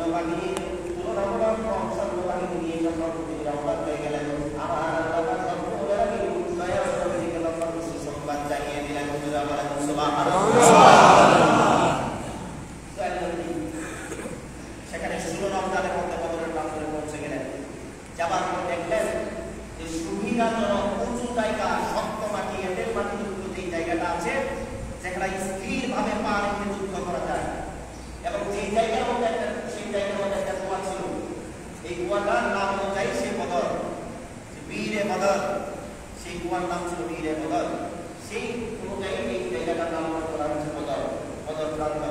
সৈন্যবাহিনী পুনরাবরণ সৈন্যবাহিনী নিয়ে যখন তিনি রওনা হয়ে গেলেন, আমার আল্লাহ রব্বুল আলামিন দয়া করে দিকে তখন সুসংবাদ জানিয়ে দিলেন। সুবহানাল্লাহ। সেখানে 16 রমজানের মধ্যে বদরের প্রান্তরে পৌঁছে গেলেন। যাবার পর দেখলেন যে সুবিধাজনক উঁচু জায়গা, শক্ত মাটি, এদের মাটিযুক্ত যে জায়গাটা আছে যেখানে স্থিরভাবে পা রেখে যুদ্ধ করা যায়, এবং সেই জায়গার মধ্যে একটা কুয়া ছিল। এই কুয়াটার নাম অনুযায়ী সেই বদর, বীরে বদর, সেই কুয়ার নাম ছিল বীরে বদর। সেই অনুযায়ী এই জায়গাটার নাম করা হচ্ছে বদর, বদর প্রান্ত।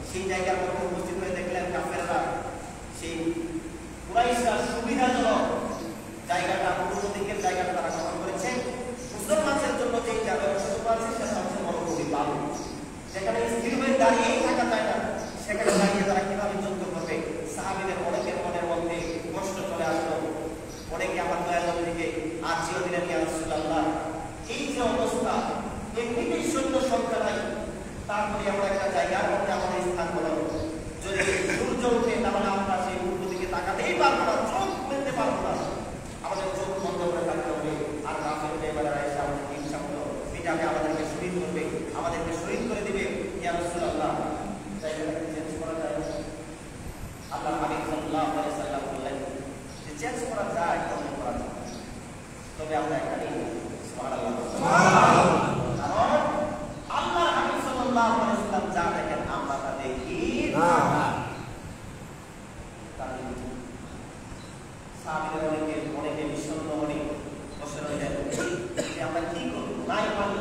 সেই জায়গার মধ্যে উপস্থিত হয়ে দেখলেন কাফেররা, সেই কুরাইশরা সুবিধাজনক জায়গাটা, পূর্ব দিকের জায়গাটা তারা গ্রহণ করেছে। মুসলমানদের জন্য যে ব্যবস্থা আছে সেটা হচ্ছে মরুভূমি, বালু, যেখানে স্থির হয়ে দাঁড়িয়েই থাকা যায় না। সেখানে দাঁড়িয়ে তারা কিভাবে যুদ্ধ করবে? সাহাবীদের অনেকের মনের মধ্যে কষ্ট চলে আসলো। অনেকে আমার দয়াল নবীকে আর্জিও দিলেন, ইয়া রাসূলুল্লাহ, এই যে অবস্থা, এমনিতেই সৈন্য সংখ্যা নাই, তারপরে আমরা একটা জায়গার মধ্যে আমাদের স্থান বলাবো। যদি সূর্য উঠে তাহলে আমরা সেই পূর্ব দিকে তাকাতেই পারবো না, চোখ মেলতে পারবো না, আমাদের চোখ বন্ধ করে থাকতে হবে। আর কাফেররা এবারে এসে আমাদেরকে ইচ্ছা মতো পিটাবে, আমাদেরকে শহীদ করবে, আমাদেরকে শহীদ করে দিবে। ইয়া রাসূলুল্লাহ, জায়গাটাকে চেঞ্জ করা যায়? আল্লাহ হাবিব সাল্লাল্লাহু আলাইহি ওয়াসাল্লাম বললেন যে চেঞ্জ করা যায়, করা যায়, তবে আমরা এখানে সুবহানাল্লাহ, কারণ আল্লাহ হাবিব সাল্লাল্লাহু আলাইহি ওয়াসাল্লাম যা দেখেন আমরা তা দেখি না। সাহাবীদের অনেকে বিষণ্ণ মনে বসে রইলেন যে আমরা কি করব, নাই পানি,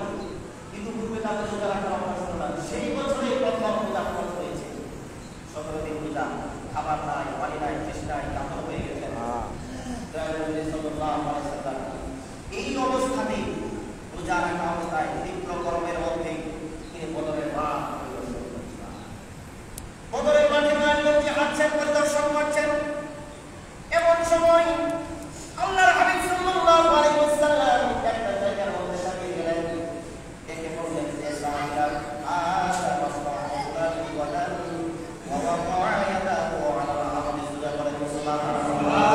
কিন্তু পূর্বে তাদের রোজা রাখার অভ্যাস ছিল না। সেই বছরে প্রথম রোজা ফরজ হয়েছে, 17 দিন রোজা, খাবার নাই, পানি নাই, তৃষ্ণায় কাতর হয়ে গেছেন। এই অবস্থাতেই রোজা রাখা অবস্থায় তীব্র গরমের মধ্যে তিনি বদরের মাঠ পরিদর্শন করছেন। বদরের মাঠে নয়নকে হাঁটছেন, পরিদর্শন করছেন। এমন সময় আল্লাহর হাবিব সাল্লাল্লাহু আলাইহি ওয়াসাল্লাম একটা জায়গার মধ্যে দাঁড়িয়ে গেলেন। দেখে বললেন যে সাহাবীরা আশা মাসফাউলাল ওয়াদান ওয়া ওয়াকা ইয়াদাহু আলা আহদি সুলাইমান সুবহানাল্লাহ।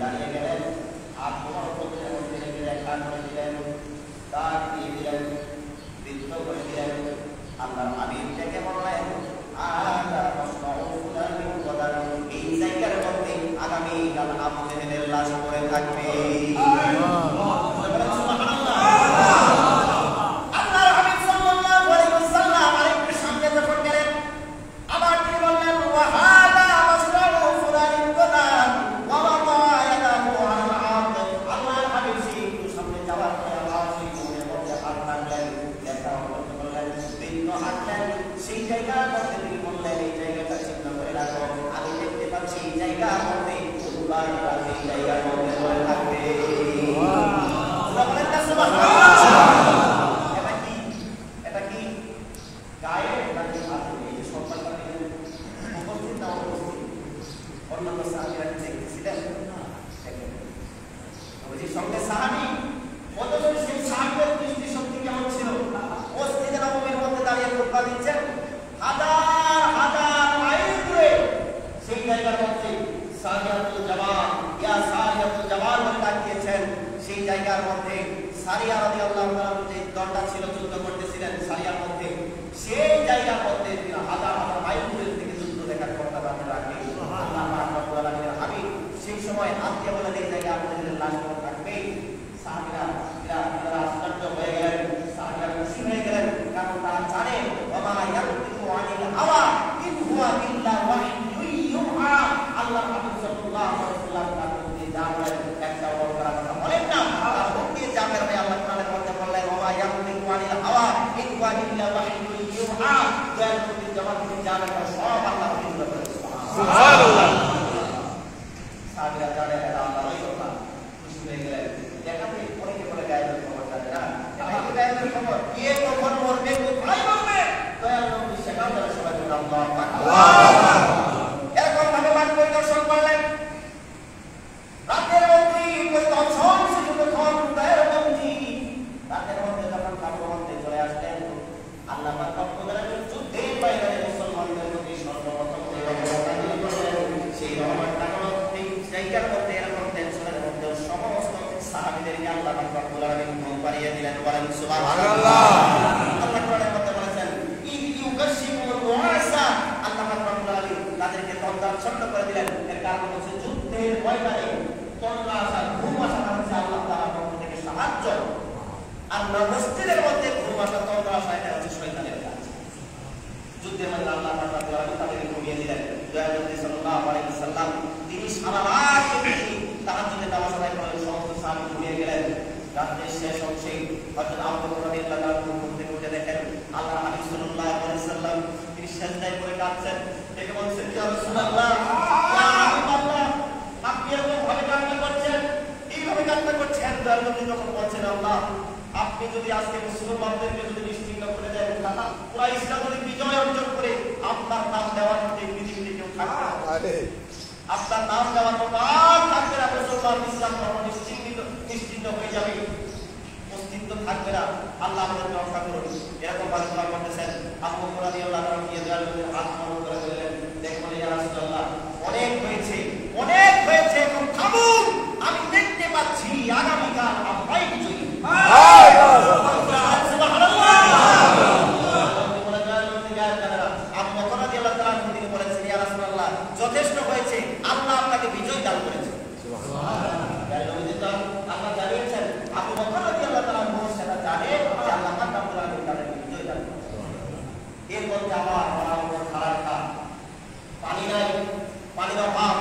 দাঁড়িয়ে গেলেন, আর তোমার প্রত্যেকের মধ্যে রেখে দেখা করে দিলেন, তার দিয়ে দিলেন, বৃদ্ধ করে দিলেন। আল্লাহর হাবিব দেখে বললেন আশা মাসফাউলাল ওয়াদান, এই জায়গার মধ্যে আগামী কাল আবু জেহেলের লাশ পড়ে থাকবে। আল্লাহর হাবিব সাল্লাল্লাহু আলাইহি ওয়াসাল্লাম আরেকটু সামনে যখন গেলেন, আবার তিনি বললেন ওয়া হাদা মাসরাউ ফুলানিন কদান ওয়া ওয়াকা ইয়াদাহু আলা আরদ। আল্লাহর হাবিব একটু সামনে যাওয়ার পরে আবার সেই মনের মধ্যে হাত রাখলেন, দেখা করতে বললেন, বৃদ্ধ হাঁটলেন। সেই জায়গার মধ্যে তিনি বললেন এই জায়গাটা চিহ্ন করে রাখো, আমি দেখতে পাচ্ছি এই জায়গার মধ্যে এই জায়গার মধ্যে পড়ে থাকবে। এটা কি গায়ে নাকি হাতে? এই যে সন্তানটা উপস্থিত না অনুপস্থিত, অন্যান্য সাহাবীরা দেখতেছিলেন, ওই সঙ্গে সাহাবী, অথচ সেই সাহাবীর দৃষ্টি শক্তি কেমন ছিল? মসজিদে নববীর মধ্যে দাঁড়িয়ে খুতবা দিচ্ছেন, হাজার হাজার মাইল দূরে সেই জায়গার মধ্যে সারিয়াতুল জামাল, ইয়া সারিয়াতুল জামাল বলে ডাকিয়েছেন। সেই জায়গার মধ্যে সারিয়া রাদিয়াল্লাহু তাআলা যে দলটা ছিল যুদ্ধ করতেছিলেন সারিয়ার মধ্যে, সেই জায়গার মধ্যে হাজার হাজার মাইল দূরের থেকে যুদ্ধ দেখার কথা বানিয়ে রাখবে আল্লাহ পাক রব্বুল আলামিনের হাবিব। সেই সময় আত্মীয় বলে এই জায়গায় আপনাদের লাশ পড়ে থাকবে। সাহাবীরা আশ্চর্য হয়ে গেলেন, সাহাবীরা খুশি হয়ে গেলেন, কারণ তারা জানেন ওয়া মা ইয়ানতিকু আনিল হাওয়া ইন হুয়া ইল্লা ওয়াহয়ুন ইউহা। আল্লাহ হাবিব সাল্লাল্লাহু আলাইহি ওয়াসাল্লাম তাকে জানেন, একটা বড় কথা বলেন না, তার মুখে জাবের ভাই আল্লাহ কোরআনের মধ্যে বললেন ওয়া মা ইয়ানতিকু আনিল হাওয়া ইন হুয়া ইল্লা ওয়াহয়ুন ইউহা। দয়াল নবী যখন তিনি যা দিনে আল্লাহ রাব্বুল আলামিন ঘুম পাড়িয়ে দিলেন। বলেন সুবহানাল্লাহ। আল্লাহ কোরআনের মধ্যে বলেছেন ইউকাশিফুল ওয়াসা, আল্লাহ রাব্বুল আলামিন তাদেরকে তন্দ্রাচ্ছন্ন করে দিলেন। এর কারণ হচ্ছে যুদ্ধের ময়দানে তন্দ্রা আসা, ঘুম আসা হচ্ছে আল্লাহ তাআলার পক্ষ থেকে সাহায্য। আর মসজিদের মধ্যে ঘুম আসা, তন্দ্রা আসা এটা হচ্ছে শয়তানের কাজ। যুদ্ধের মধ্যে আল্লাহ রাব্বুল আলামিন তাদেরকে ঘুমিয়ে দিলেন। দয়ালু নবী সাল্লাল্লাহু আলাইহি ওয়াসাল্লাম তিনি সারা রাত তাহাজ্জুদের নামাজ আদায় করলেন, সমস্ত সাহাবী ঘুমিয়ে গেলেন। রাতের শেষ অংশে হযরত আবু বকর রাদিয়াল্লাহু আনহু ঘুম থেকে উঠে দেখেন আল্লাহ হাবিব সাল্লাল্লাহু আলাইহি ওয়াসাল্লাম তিনি সিজদায় পড়ে কাঁদছেন। দেখে বলছেন ইয়া রাসূলুল্লাহ, ইয়া হাবিবাল্লাহ, আপনি এরকম ভাবে কান্না করছেন, এইভাবে কান্না করছেন। দয়ালু নবী যখন বলছেন আল্লাহ আপনি যদি আজকে মুসলমানদেরকে যদি নিশ্চিন্ত করে দেন, কুরাইশরা যদি বিজয় অর্জন করে, আপনার নাম দেওয়ার মধ্যে পৃথিবীতে কেউ থাকবে না, আপনার নাম দেওয়ার মতো আর থাকবে না। মুসলমান ইসলাম ধর্ম নিশ্চিন্ত হয়ে যাবে, অস্তিত্ব থাকবে না। আল্লাহ আমাদেরকে রক্ষা করুন। এরকম ভাবে দোয়া করতেছেন। আবু বকর রাদিয়াল্লাহু আনহু গিয়ে দয়ালুদের হাত মনে করে বললেন, দেখুন ইয়া রাসূলুল্লাহ, অনেক হয়েছে, অনেক হয়েছে, এখন থামুন। আমি দেখতে পাচ্ছি আগামীকাল আমরাই বিজয়ী। যথেষ্ট হয়েছে, আল্লাহ আপনাকে বিজয় দান করেছে। আল্লাহ জানিয়েছেন আবু বকর রাদিয়াল্লাহু তাআলা সেটা জানে যে আল্লাহ রাব্বুল আলামিন তাদেরকে বিজয় দান করেছে। এর মধ্যে আবার খারাপ পানি নাই, পানির অভাব,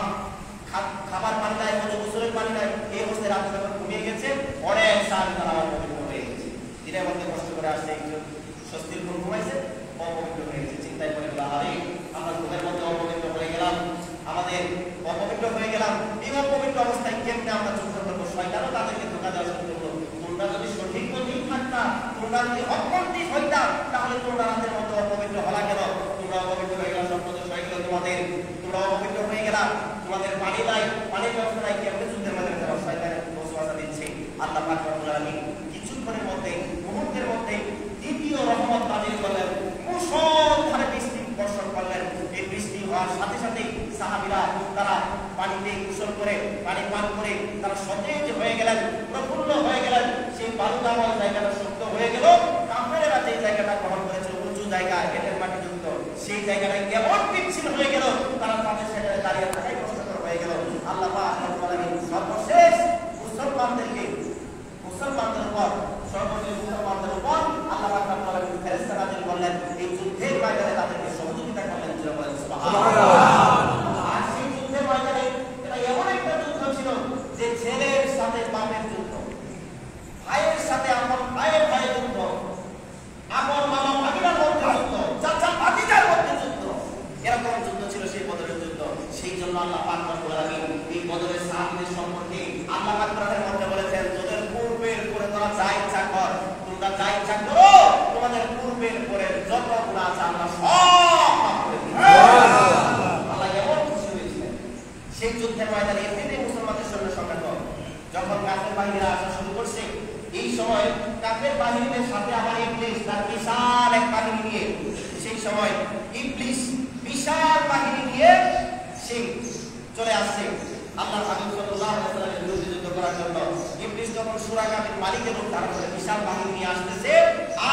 খাবার পানি নাই, গোসলের পানি নাই। এই অবস্থায় রাত যখন ঘুমিয়ে গেছে, অনেক সাহাবী তারা অপবিত্র হয়ে গেছে। দিনের মধ্যে কষ্ট করে আসছে, একটু স্বস্তির ঘুম ঘুমাইছে, অপবিত্র হয়ে গেছে। চিন্তায় পড়ে গেল, আরে আমরা ঘুমের মধ্যে অপবিত্র হয়ে গেলাম, আমাদের অপবিত্র হয়ে গেলাম। এই অপবিত্র অবস্থায় কেমনে আমরা যুদ্ধ করবো? শয়তানও তাদেরকে ধোঁকা দেওয়ার চেষ্টা করলো। তোমরা যদি সঠিক পথেই থাকতা, তোমরা যদি হকপন্থী হইতা, তাহলে তোমরা রাতের মধ্যে অপবিত্র হলা কেন? তোমরা অপবিত্র হয়ে গেল, সর্বদোষ হয়ে গেল তোমাদের, তোমরা অপবিত্র হয়ে গেলা, তোমাদের পানি নাই, পানির ব্যবস্থা নাই, কেমনে যুদ্ধের মধ্যে শয়তানের ওয়াসওয়াসা দিচ্ছে। আল্লাহ পাক রব্বুল আলামিন কিছুক্ষণের মধ্যে, মুহূর্তের মধ্যে দ্বিতীয় রহমত নাযিল করলেন, মুষলধারে বৃষ্টি বর্ষণ করলেন। এই বৃষ্টি হওয়ার সাথে সাথে সাহাবীরা তারা পানিতে গোসল করে, পানি পান করে তারা সতেজ হয়ে গেলেন, প্রফুল্ল হয়ে গেলেন। সেই বালুকাময় জায়গাটা শক্ত হয়ে গেল। কাফেররা যে জায়গাটা গ্রহণ করেছে, উঁচু জায়গা, এদের মাটিযুক্ত, সেই জায়গাটা এমন পিচ্ছিল হয়ে গেল, তারা তাদের সেখানে দাঁড়িয়ে থাকাই কষ্টকর হয়ে গেল। আল্লাহ পাক রব্বুল আলামিন সর্বশেষ মুসলমানদের উপর, সর্বশেষ মুসলমানদের উপর আল্লাহ পাক রব্বুল আলামিন ফেরেশতা নাযিল করলেন। এই যুদ্ধের ময়দানে তাদেরকে সহযোগিতা করলেন। সুবহানাল্লাহ। আর সেই যুদ্ধের ময়দানে এটা এমন একটা যুদ্ধ ছিল যে ছেলের সাথে বাপের যুদ্ধ, ভাইয়ের সাথে আপন ভাইয়ের যুদ্ধ, আপন মামা ভাগিনার মধ্যে যুদ্ধ, চাচা ভাতিজার মধ্যে যুদ্ধ। এরকম যুদ্ধ ছিল সেই বদরের যুদ্ধ। সেই জন্য আল্লাহ পাক রব্বুল আলামিন এই বদরের সাহাবীদের সম্পর্কে আল্লাহ পাক কোরআনের মধ্যে বলেছেন, তোদের পূর্বের পরে তোরা যা ইচ্ছা কর, তোমরা যা ইচ্ছা করো, তোমাদের পূর্বের পরে যত গুনাহ আছে আল্লাহ সব মাফ করে দিবেন। আল্লাহ এমন খুশি হয়েছিলেন। সেই যুদ্ধের ময়দানে এমনিতেই মুসলমানদের সৈন্য সংখ্যা কম। যখন কাফের বাহিনীরা আসা শুরু করছে, এই সময় কাফের বাহিনীদের সাথে আবার ইবলিস তার বিশাল এক বাহিনী নিয়ে, সেই সময় ইবলিস বিশাল বাহিনী নিয়ে সে চলে আসছে আল্লাহর হাবিব সাল্লাল্লাহু আলাইহি ওয়াসাল্লামের বিরুদ্ধে যুদ্ধ করার জন্য। ইবলিস যখন সূরা কাফের মালিকের রূপ ধারণ করে বিশাল বাহিনী নিয়ে আসতেছে,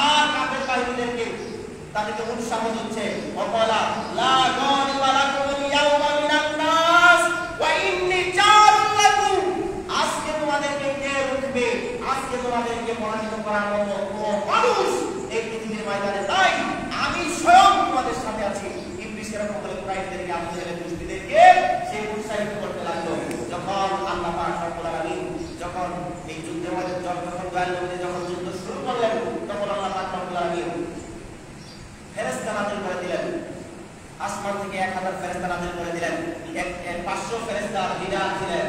আর কাফের বাহিনীদেরকে তাদেরকে উৎসাহ দিচ্ছে, ওয়াকালা লা গানিবা লাকুম ইয়াওমা মিনান নাস ওয়া ইন্নী জারুল লাকুম। আজকে তোমাদেরকে কে রুখবে? আজকে তোমাদেরকে পরাজিত করার মতো কোনো মানুষ এই পৃথিবীর ময়দানে নাই, আমি স্বয়ং তোমাদের সাথে আছি। ইবলিস এরকম বলে কুরাইশদেরকে, আবু জাহেলের দুষ্টিদেরকে সে উৎসাহিত করতে লাগলো। যখন আল্লাহ পাক রব্বুল আলামিন যখন এই যুদ্ধের মধ্যে যখন যুদ্ধ শুরু করলেন, তখন আল্লাহ পাক রব্বুল আলামিন ফেরেশতা নাযিল করে দিলেন। আসমান থেকে 1000 ফেরেশতা নাযিল করে দিলেন। 500 ফেরেশতা লিডার ছিলেন,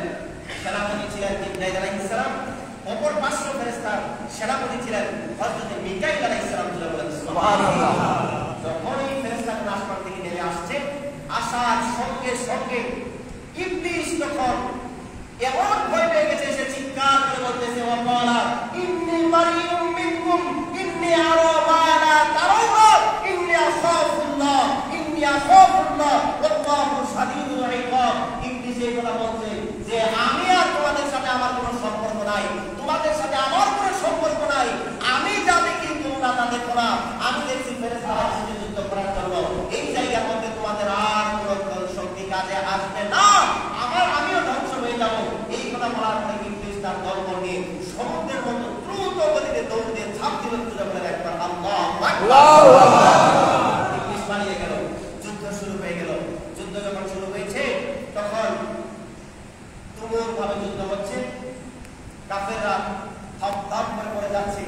সেনাপতি ছিলেন জিবরাইল আলাইহিস সালাম। অপর 500 ফেরেশতার সেনাপতি ছিলেন হযরত মিকাইল আলাইহিস সালাম। সুবহানাল্লাহ। যখন এই ফেরেশতারা আসমান থেকে নেমে আসছে, আসার সঙ্গে সঙ্গে ইবলিস তখন এমন ভয় পেয়ে গেছে, সে চিৎকার করে বলতেছে, ওয়াকালা ইন্নী বারিউম মিনকুম ইন্নী আরা মা লা তারাউনা ইন্নী আখাফুল্লাহ ওয়াল্লাহু শাদীদুল ইকাব। ইবলিস এই কথা বলছে যে আমি আর তোমাদের সাথে আমার কোনো সম্পর্ক নাই, তোমাদের আসবে না, আমিও ধ্বংস হয়ে যাব। এই কথা বলার পরে ইবলিস তার দলবল নিয়ে সমুদ্রের মতো দ্রুত গতিতে দৌড় দিয়ে ঝাঁপ দিল তুলে বলে একবার আল্লাহু আকবার। ইবলিস পালিয়ে গেল, যুদ্ধ শুরু হয়ে গেল। যুদ্ধ যখন শুরু হয়েছে তখন তুমুল ভাবে যুদ্ধ হচ্ছে, কাফেররা থপ থপ করে পড়ে যাচ্ছে,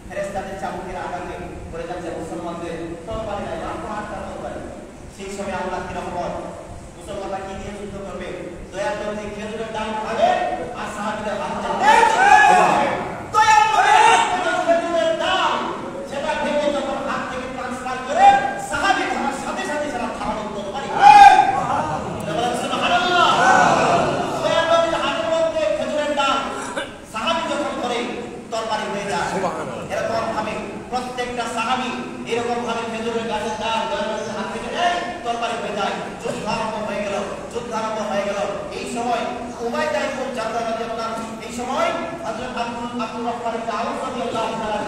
ফেরেশতাদের চাবুকের আঘাতে পড়ে যাচ্ছে মুসলমানদের তরবারি নাই, লাখো হাতটা তরবারি। সেই সময় আল্লাহ কি রহমত, মুসলমানরা কি দিয়ে যুদ্ধ করবে? দয়ার নবী খেজুরের ডাল খাবে আর সাহাবীদের হাত দয়ার নবী খেজুরের ডাল সেটা ভেঙে যখন হাত থেকে ট্রান্সফার করে সাহাবী ধরার সাথে সাথে সেটা ধারণ তরবারি। সুবহানাল্লাহ। দয়ার নবীর হাতের মধ্যে খেজুরের ডাল সাহাবী যখন ধরে তরবারি হয়ে যায়। এরকম ভাবে প্রত্যেকটা সাহাবী এরকম ভাবে খেজুরের গাছের ডাল দয়ার নবীর হাত থেকে নেয়, তরবারি হয়ে যায়। যুদ্ধ আরম্ভ হয়ে গেল, যুদ্ধ আরম্ভ হয়ে গেল। এই সময় উমাইয়া ইবনে জাররাহ রাদিয়াল্লাহু আনহু, এই সময় হযরত আব্দুর রহমান ইবনে আউফ রাদিয়াল্লাহু তাআলা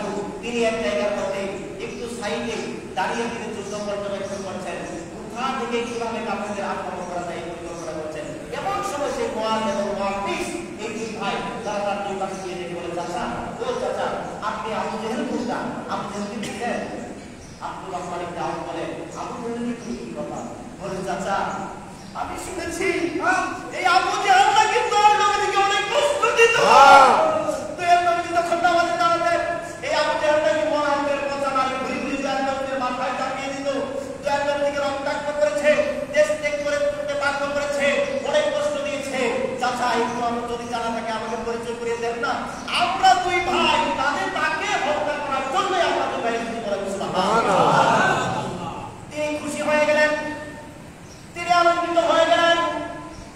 তিনি এক জায়গার মধ্যে একটু সাইডে দাঁড়িয়ে তিনি যুদ্ধ পর্যবেক্ষণ করছেন, কোথা থেকে কিভাবে কাফেরদের আক্রমণ করা যায় এই পরিকল্পনা করছেন। এমন সময় সেই মুআয এবং মুআফিস এই দুই ভাই তারা তার দুই পাশে গিয়ে দেখে বলে, চাচা, ও চাচা, আপনি আবু জেহেল কোনটা? আবু জেহেলকে দেখেন? আব্দুর রহমান ইবনে আউফ বলে, আবু জেহেল কি কথা? বলে, চাচা, আমি শুনেছি এই আবু জেহেল নাকি তোর নবীকে অনেক কষ্ট দিত। তোর নবী যখন নামাজে দাঁড়াতেন এই আবু জেহেল নাকি মোহাম্মদের কথা মানে ঘুরি ঘুরি তোর নবীর মাথায় চাপিয়ে দিত। তোর নবীকে রক্তাক্ত করেছে, দেশ ত্যাগ করে করতে বাধ্য করেছে, অনেক কষ্ট দিয়েছে। চাচা, একটু আমার যদি জানা থাকে আমাকে পরিচয় করিয়ে দেন না। আমরা দুই ভাই তাকে হত্যা করার জন্য আমরা দুই ভাই বলে সুবহানাল্লাহ। তিনি খুশি হয়ে গেলেন, তিনি আনন্দিত হয়ে গেলেন,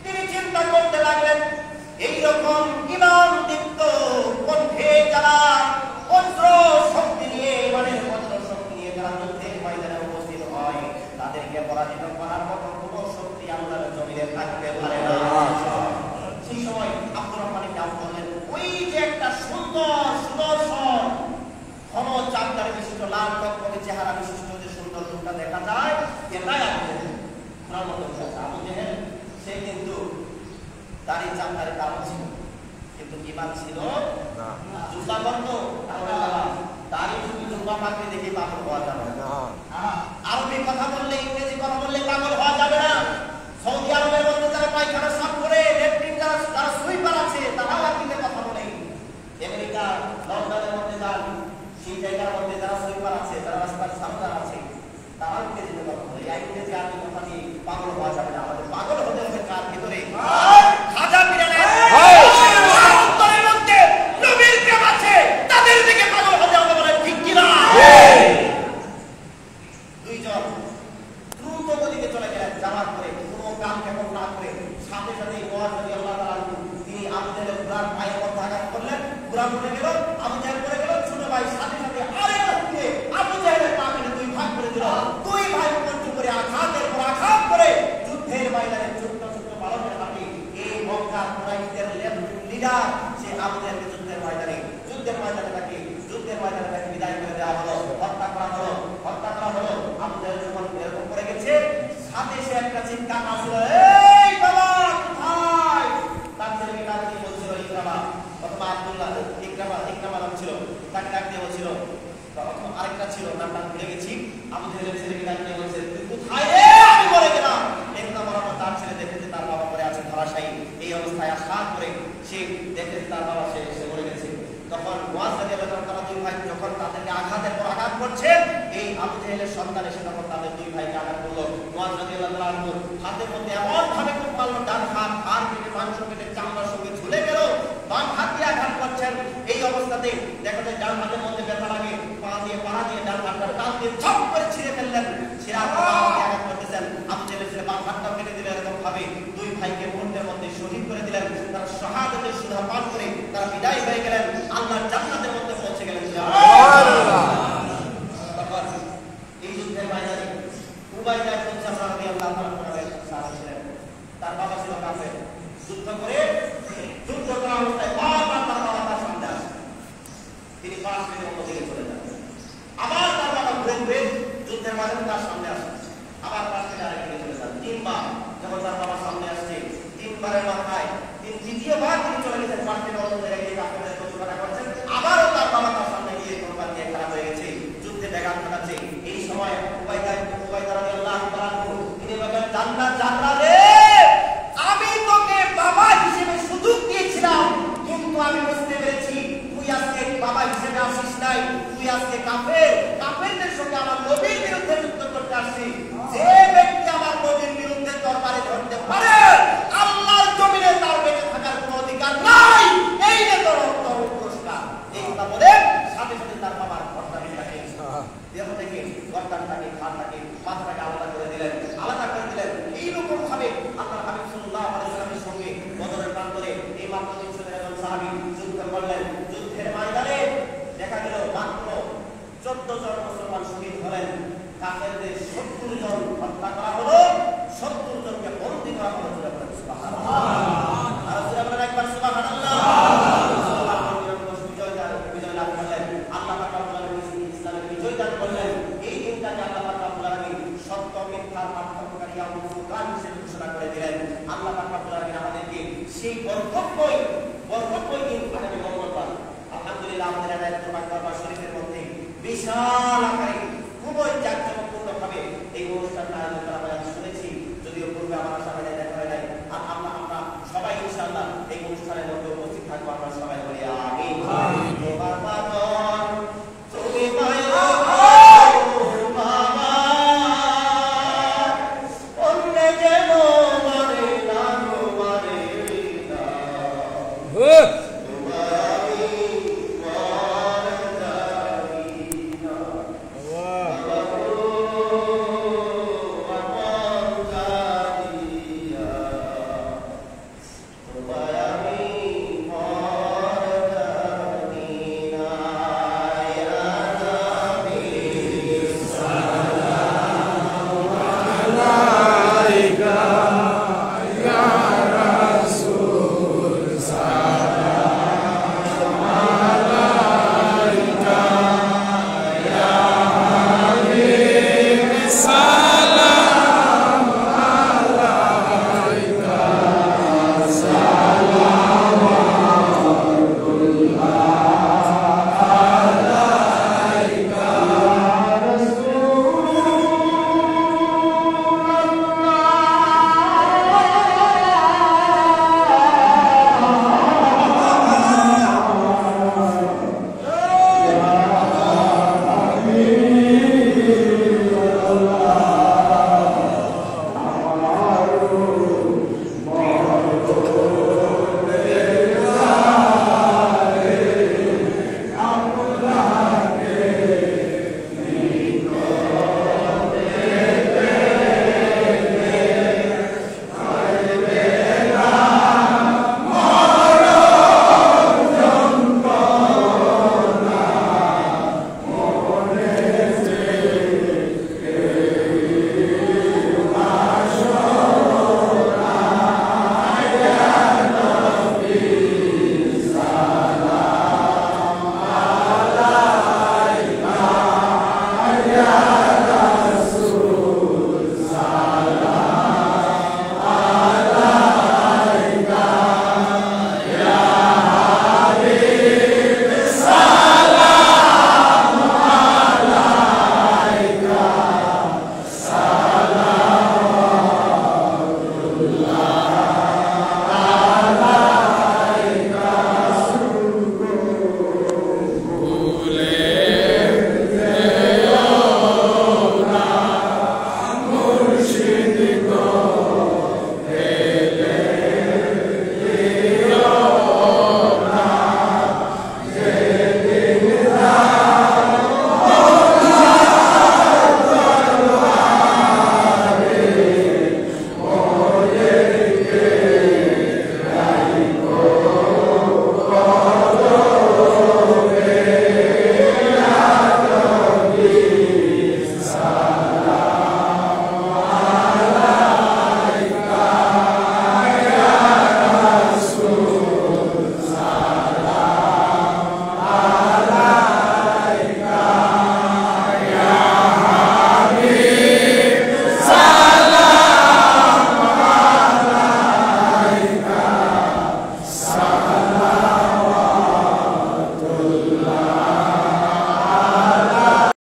তিনি চিন্তা করতে লাগলেন এইরকম ইমান দীপ্ত কণ্ঠে যারা বজ্র শক্তি নিয়ে, ইমানের বজ্র শক্তি নিয়ে যারা যুদ্ধের ময়দানে উপস্থিত হয় তাদেরকে পরাজিত করার মতো কোনো শক্তি আল্লাহর জমিনে থাকতে পারে না। সেই সময় আব্দুর রহমান ইবনে আউফ বললেন, ওই যে একটা সুন্দর সুদর্শন ঘন চাঁদদার বিশিষ্ট লাল টকটকে চেহারা বিশিষ্ট যে সুন্দর রূপটা দেখা যায়, এটাই আবু জেহেল। সে কিন্তু দাড়ি চামড়ার কারণ ছিল, কিন্তু ইমান ছিল না। জুব্বা করতো, দাড়ি শুধু জুব্বা মাকে দেখে পাগল হওয়া যাবে না। আরবি কথা বললে, ইংরেজি কথা বললে পাগল হওয়া যাবে না। সৌদি আরবের মধ্যে যারা পায়খানা সাফ করে, লেট্রিন যারা সুইপার আছে তারাও আরবিতে কথা বলে। আমেরিকা লন্ডনের মধ্যে যান, সেই জায়গার মধ্যে যারা সুইপার আছে, যারা রাস্তার সামনে আছে, তারা ইংরেজিতে কথা বলে। এই ইংরেজি আরবি কথা নিয়ে পাগল হওয়া যাবে না। আমাদের পাগল হতে হবে কার ভিতরে? খাজা পীরের অন্তরের মধ্যে নবীর প্রেম আছে, তাদের দিকে পাগল হতে হবে। বলে ঠিক কিনা? দুইজন দ্রুত গতিতে চলে গেলেন, যাওয়ার পরে কোনো কাম কেমন না করে সাথে সাথে মুআয রাদিয়াল্লাহু তাআলা তিনি আবু জেহেলের ঘোড়ার পায়ের মধ্যে আঘাত করলেন, ঘোড়া পড়ে গেল, আবু জেহেল পড়ে গেল। ছোট ভাই সাথে সাথে আরেক হাতে আবু জেহেলের পা কেটে দুই ভাগ করে দিল। দুই ভাই পর্যন্ত করে আঘাতের পর আঘাত করে যুদ্ধের ময়দানে ছোট্ট ছোট্ট বালকের হাতে এই মক্কা কুরাইশদের লিডার সে আবু জেহেলকে যুদ্ধের ময়দানে তাকে বিদায় করে দেওয়া হলো, হত্যা করা হলো। আবু জেহেল যখন এরকম করে গেছে, সাথে সে একটা চিৎকার মারছিল, এই বাবা কোথায়? তার ছেলেকে ডাক দিয়ে বলছিল ইকরামা অথবা আব্দুল্লাহ, ইকরামা নাম ছিল, তাকে ডাক দিয়ে বলছিল। তখন আরেকটা ছিল, নামটা ভুলে গেছি। আবু জেহেলের ছেলেকে ডাক দিয়ে বলছে, তুই কোথায় রে? আমি মরে গেলাম। ইকরামা তার ছেলে দেখেছে তার বাবা মরে আছে ধরাশায়ী। এই অবস্থায় আশা করে সে দেখেছে তার বাবা সে মরে গেছে। তখন মুআয রাদিয়াল্লাহু তাআলা দুই ভাই যখন তাদেরকে আঘাতের পর আঘাত করছে, এই আবু জেহেলের সন্তান এসে তখন তাদের দুই ভাইকে আঘাত করলো। মুআয রাদিয়াল্লাহু তাআলা হাতের মধ্যে এমন ভাবে খুব মারলো, ডান হাত আর কেটে মাংস কেটে চামড়ার সঙ্গে ঝুলে গেল। বাম হাত দিয়ে আঘাত করছেন। এই অবস্থাতে দেখা যায় ডান হাতের মধ্যে ব্যথা লাগে, পাড়া দিয়ে ডান হাতটা টান দিয়ে ঝপ করে ছিঁড়ে ফেললেন। ছিঁড়ে আঘাত করতেছেন। আবু জেহেলের বাম হাতটাও কেটে দিলেন। এরকম ভাবে দুই ভাইকে মুহূর্তের মধ্যে শহীদ করে দিলেন। তারা শাহাদাতের সুধা পান করে তারা বিদায় হয়ে গেলেন, আল্লাহর জান্নাতের মধ্যে পৌঁছে গেলেন। সুবহানাল্লাহ। তখন এই যুদ্ধের ময়দানে উবাইদা ইবনে জাররাহ রাদিয়াল্লাহু তাআলা ছিলেন। তার বাবা ছিল কাফের। যুদ্ধ করা অবস্থায় বারবার তার বাবা তার সামনে আসে, তিনি 5 মিনিট অন্যদিকে চলে যান। আবার তার বাবা ঘুরে যুদ্ধের ময়দানে তার সামনে আসে, আবার 5 মিনিট আরেকদিকে চলে যান। 3 বার যখন তার বাবা সামনে সেই বরকতময় দিন আগামী মঙ্গলবার আলহামদুলিল্লাহ আমাদের এলাকায় শরীফের মধ্যে বিশাল আকারে খুবই জাঁকজমক